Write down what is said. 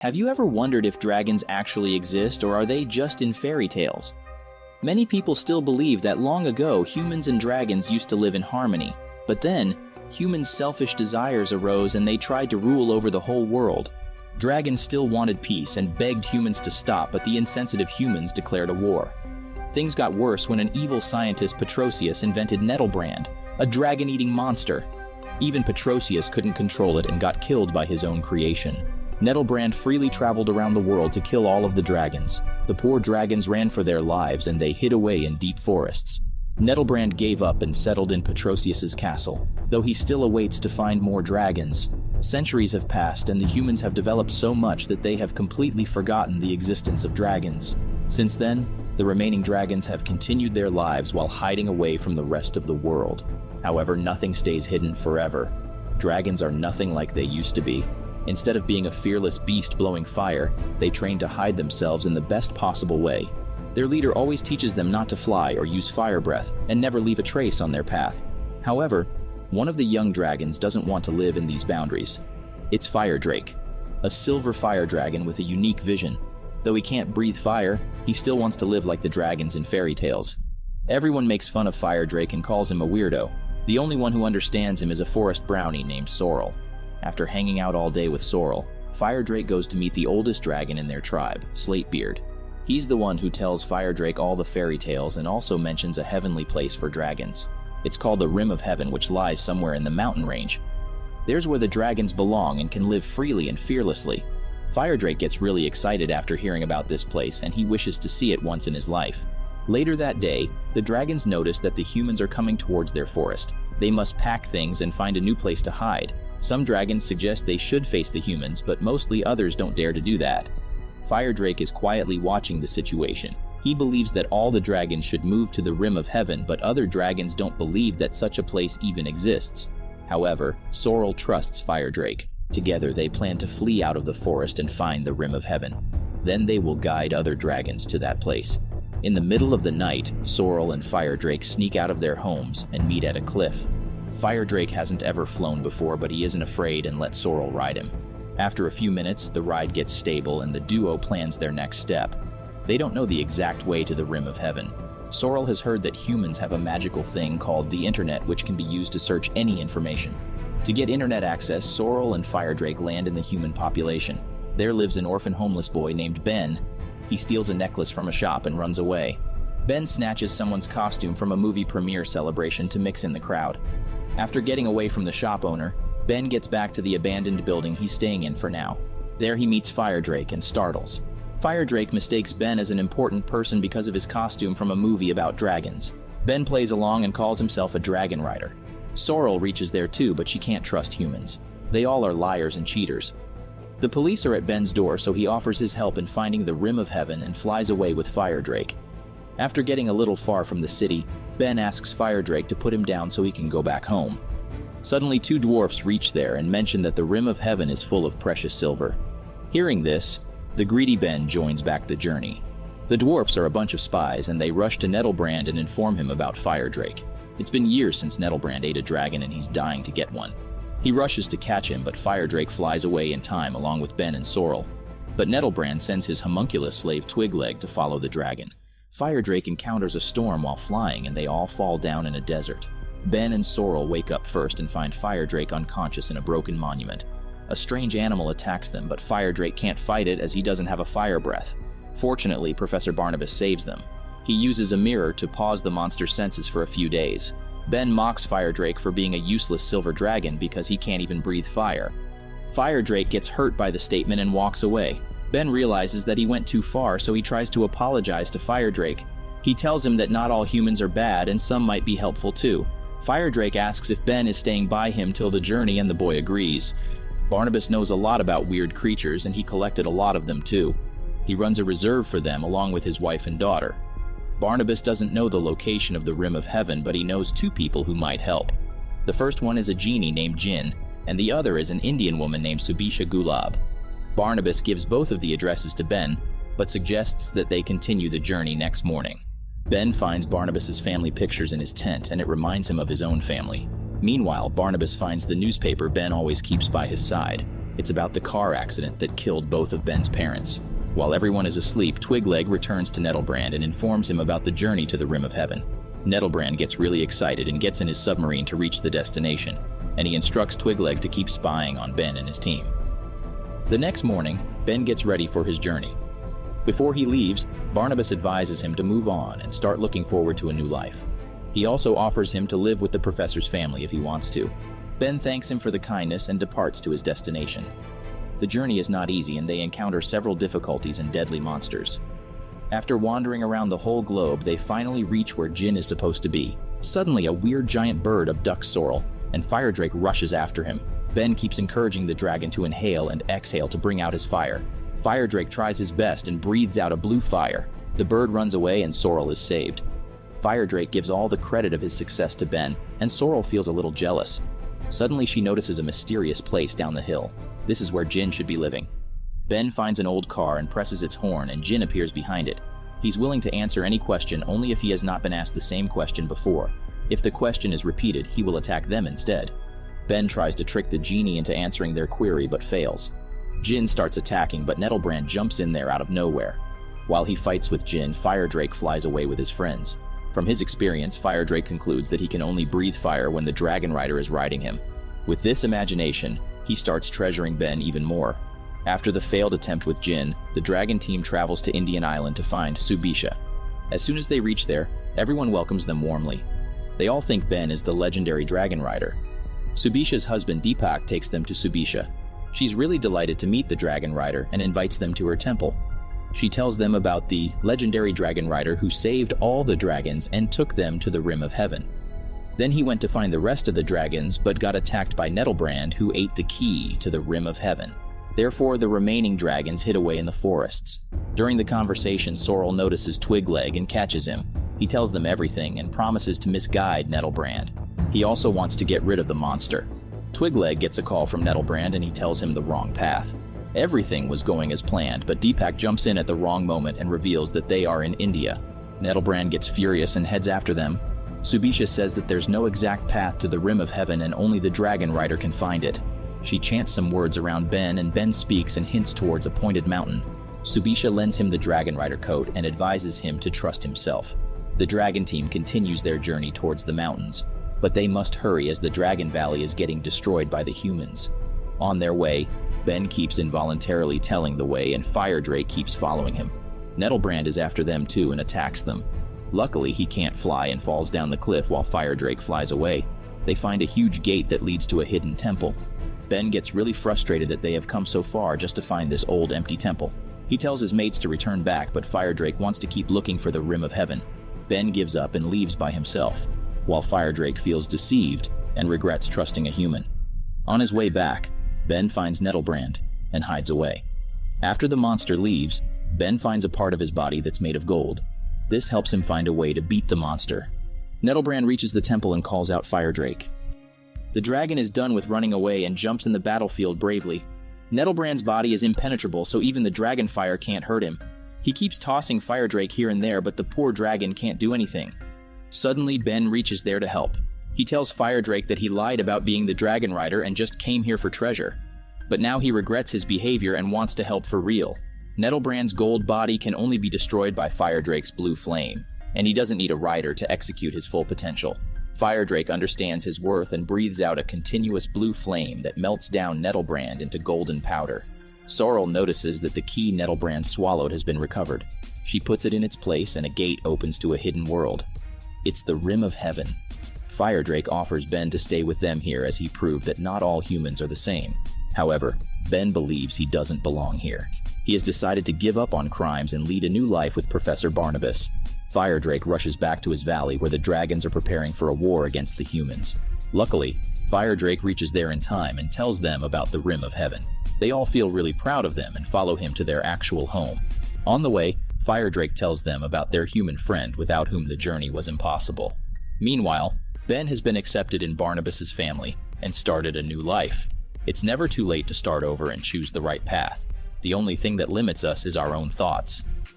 Have you ever wondered if dragons actually exist, or are they just in fairy tales? Many people still believe that long ago humans and dragons used to live in harmony, but then humans' selfish desires arose and they tried to rule over the whole world. Dragons still wanted peace and begged humans to stop, but the insensitive humans declared a war. Things got worse when an evil scientist, Petrosius, invented Nettlebrand, a dragon-eating monster. Even Petrosius couldn't control it and got killed by his own creation. Nettlebrand freely traveled around the world to kill all of the dragons. The poor dragons ran for their lives and they hid away in deep forests. Nettlebrand gave up and settled in Petrosius's castle, though he still awaits to find more dragons. Centuries have passed and the humans have developed so much that they have completely forgotten the existence of dragons. Since then, the remaining dragons have continued their lives while hiding away from the rest of the world. However, nothing stays hidden forever. Dragons are nothing like they used to be. Instead of being a fearless beast blowing fire, they train to hide themselves in the best possible way. Their leader always teaches them not to fly or use fire breath and never leave a trace on their path. However, one of the young dragons doesn't want to live in these boundaries. It's Firedrake, a silver fire dragon with a unique vision. Though he can't breathe fire, he still wants to live like the dragons in fairy tales. Everyone makes fun of Firedrake and calls him a weirdo. The only one who understands him is a forest brownie named Sorrel. After hanging out all day with Sorrel, Firedrake goes to meet the oldest dragon in their tribe, Slatebeard. He's the one who tells Firedrake all the fairy tales and also mentions a heavenly place for dragons. It's called the Rim of Heaven, which lies somewhere in the mountain range. There's where the dragons belong and can live freely and fearlessly. Firedrake gets really excited after hearing about this place and he wishes to see it once in his life. Later that day, the dragons notice that the humans are coming towards their forest. They must pack things and find a new place to hide. Some dragons suggest they should face the humans, but mostly others don't dare to do that. Firedrake is quietly watching the situation. He believes that all the dragons should move to the Rim of Heaven, but other dragons don't believe that such a place even exists. However, Sorrel trusts Firedrake. Together they plan to flee out of the forest and find the Rim of Heaven. Then they will guide other dragons to that place. In the middle of the night, Sorrel and Firedrake sneak out of their homes and meet at a cliff. Firedrake hasn't ever flown before, but he isn't afraid and lets Sorrel ride him. After a few minutes, the ride gets stable and the duo plans their next step. They don't know the exact way to the Rim of Heaven. Sorrel has heard that humans have a magical thing called the internet, which can be used to search any information. To get internet access, Sorrel and Firedrake land in the human population. There lives an orphan homeless boy named Ben. He steals a necklace from a shop and runs away. Ben snatches someone's costume from a movie premiere celebration to mix in the crowd. After getting away from the shop owner, Ben gets back to the abandoned building he's staying in for now. There he meets Firedrake and startles. Firedrake mistakes Ben as an important person because of his costume from a movie about dragons. Ben plays along and calls himself a dragon rider. Sorrel reaches there too, but she can't trust humans. They all are liars and cheaters. The police are at Ben's door, so he offers his help in finding the Rim of Heaven and flies away with Firedrake. After getting a little far from the city, Ben asks Firedrake to put him down so he can go back home. Suddenly, two dwarfs reach there and mention that the Rim of Heaven is full of precious silver. Hearing this, the greedy Ben joins back the journey. The dwarfs are a bunch of spies and they rush to Nettlebrand and inform him about Firedrake. It's been years since Nettlebrand ate a dragon and he's dying to get one. He rushes to catch him, but Firedrake flies away in time along with Ben and Sorrel. But Nettlebrand sends his homunculus slave Twigleg to follow the dragon. Firedrake encounters a storm while flying and they all fall down in a desert. Ben and Sorrel wake up first and find Firedrake unconscious in a broken monument. A strange animal attacks them, but Firedrake can't fight it as he doesn't have a fire breath. Fortunately, Professor Barnabas saves them. He uses a mirror to pause the monster's senses for a few days. Ben mocks Firedrake for being a useless silver dragon because he can't even breathe fire. Firedrake gets hurt by the statement and walks away. Ben realizes that he went too far, so he tries to apologize to Firedrake. He tells him that not all humans are bad and some might be helpful too. Firedrake asks if Ben is staying by him till the journey and the boy agrees. Barnabas knows a lot about weird creatures and he collected a lot of them too. He runs a reserve for them along with his wife and daughter. Barnabas doesn't know the location of the Rim of Heaven, but he knows two people who might help. The first one is a genie named Jinn, and the other is an Indian woman named Subisha Gulab. Barnabas gives both of the addresses to Ben, but suggests that they continue the journey next morning. Ben finds Barnabas's family pictures in his tent, and it reminds him of his own family. Meanwhile, Barnabas finds the newspaper Ben always keeps by his side. It's about the car accident that killed both of Ben's parents. While everyone is asleep, Twigleg returns to Nettlebrand and informs him about the journey to the Rim of Heaven. Nettlebrand gets really excited and gets in his submarine to reach the destination, and he instructs Twigleg to keep spying on Ben and his team. The next morning, Ben gets ready for his journey. Before he leaves, Barnabas advises him to move on and start looking forward to a new life. He also offers him to live with the professor's family if he wants to. Ben thanks him for the kindness and departs to his destination. The journey is not easy and they encounter several difficulties and deadly monsters. After wandering around the whole globe, they finally reach where Jin is supposed to be. Suddenly, a weird giant bird abducts Sorrel, and Firedrake rushes after him. Ben keeps encouraging the dragon to inhale and exhale to bring out his fire. Firedrake tries his best and breathes out a blue fire. The bird runs away and Sorrel is saved. Firedrake gives all the credit of his success to Ben, and Sorrel feels a little jealous. Suddenly, she notices a mysterious place down the hill. This is where Jin should be living. Ben finds an old car and presses its horn, and Jin appears behind it. He's willing to answer any question only if he has not been asked the same question before. If the question is repeated, he will attack them instead. Ben tries to trick the genie into answering their query but fails. Jin starts attacking, but Nettlebrand jumps in there out of nowhere. While he fights with Jin, Firedrake flies away with his friends. From his experience, Firedrake concludes that he can only breathe fire when the dragon rider is riding him. With this imagination, he starts treasuring Ben even more. After the failed attempt with Jin, the dragon team travels to Indian Island to find Subisha. As soon as they reach there, everyone welcomes them warmly. They all think Ben is the legendary dragon rider. Subisha's husband Deepak takes them to Subisha. She's really delighted to meet the dragon rider and invites them to her temple. She tells them about the legendary dragon rider who saved all the dragons and took them to the Rim of Heaven. Then he went to find the rest of the dragons but got attacked by Nettlebrand, who ate the key to the Rim of Heaven. Therefore, the remaining dragons hid away in the forests. During the conversation, Sorrel notices Twigleg and catches him. He tells them everything and promises to misguide Nettlebrand. He also wants to get rid of the monster. Twigleg gets a call from Nettlebrand and he tells him the wrong path. Everything was going as planned, but Deepak jumps in at the wrong moment and reveals that they are in India. Nettlebrand gets furious and heads after them. Subisha says that there's no exact path to the Rim of Heaven and only the dragon rider can find it. She chants some words around Ben and Ben speaks and hints towards a pointed mountain. Subisha lends him the dragon rider coat and advises him to trust himself. The dragon team continues their journey towards the mountains, but they must hurry as the Dragon Valley is getting destroyed by the humans. On their way, Ben keeps involuntarily telling the way and Firedrake keeps following him. Nettlebrand is after them too and attacks them. Luckily, he can't fly and falls down the cliff while Firedrake flies away. They find a huge gate that leads to a hidden temple. Ben gets really frustrated that they have come so far just to find this old empty temple. He tells his mates to return back, but Firedrake wants to keep looking for the Rim of Heaven. Ben gives up and leaves by himself, while Firedrake feels deceived and regrets trusting a human. On his way back, Ben finds Nettlebrand and hides away. After the monster leaves, Ben finds a part of his body that's made of gold. This helps him find a way to beat the monster. Nettlebrand reaches the temple and calls out Firedrake. The dragon is done with running away and jumps in the battlefield bravely. Nettlebrand's body is impenetrable, so even the dragon fire can't hurt him. He keeps tossing Firedrake here and there, but the poor dragon can't do anything. Suddenly, Ben reaches there to help. He tells Firedrake that he lied about being the dragon rider and just came here for treasure. But now he regrets his behavior and wants to help for real. Nettlebrand's gold body can only be destroyed by Firedrake's blue flame, and he doesn't need a rider to execute his full potential. Firedrake understands his worth and breathes out a continuous blue flame that melts down Nettlebrand into golden powder. Sorrel notices that the key Nettlebrand swallowed has been recovered. She puts it in its place and a gate opens to a hidden world. It's the Rim of Heaven. Firedrake offers Ben to stay with them here as he proved that not all humans are the same. However, Ben believes he doesn't belong here. He has decided to give up on crimes and lead a new life with Professor Barnabas. Firedrake rushes back to his valley where the dragons are preparing for a war against the humans. Luckily, Firedrake reaches there in time and tells them about the Rim of Heaven. They all feel really proud of them and follow him to their actual home. On the way, Firedrake tells them about their human friend without whom the journey was impossible. Meanwhile, Ben has been accepted in Barnabas's family and started a new life. It's never too late to start over and choose the right path. The only thing that limits us is our own thoughts.